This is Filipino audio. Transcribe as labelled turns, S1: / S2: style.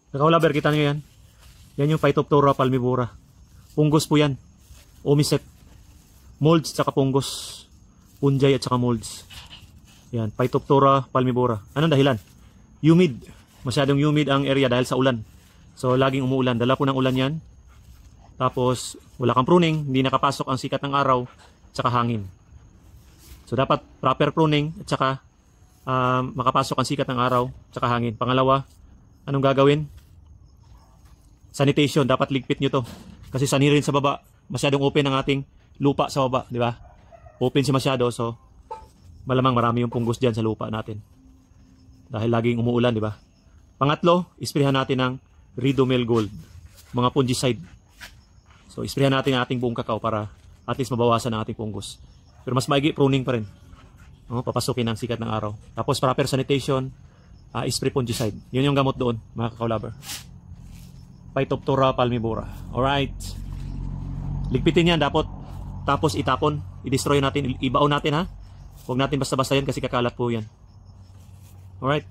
S1: Kakao-lover, kita nyo yan. Yan yung Phytophthora palmivora. Punggos po yan. Omisep. Molds tsaka punggos. Punjay at saka molds. Yan, Phytophthora palmivora. Anong dahilan? Humid. Masyadong humid ang area dahil sa ulan. So, laging umuulan. Dala po ng ulan yan. Tapos, wala kang pruning. Hindi nakapasok ang sikat ng araw tsaka hangin. So, dapat proper pruning at saka makapasok ang sikat ng araw tsaka hangin. Pangalawa, anong gagawin? Sanitation. Dapat ligpit nyo to. Kasi sanirin sa baba. Masyadong open ang ating lupa sa baba. Di ba? Open siya masyado. So, malamang marami yung punggos dyan sa lupa natin. Dahil laging umuulan, di ba? Pangatlo, isprehan natin ng Ridomel Gold. Mga fungicide. So, isprehan natin ang ating buong kakao para at least mabawasan ang ating punggos. Pero mas maigi, pruning pa rin. Papasukin ang sikat ng araw. Tapos, proper sanitation, spray fungicide. Yun yung gamot doon, mga kakao-lover. Phytophthora palmivora. Alright. Ligpitin yan, dapat. Tapos, itapon. I-destroy natin. Ibaon natin, ha? Huwag natin basta-basta yan kasi kakalat po yan. Alright.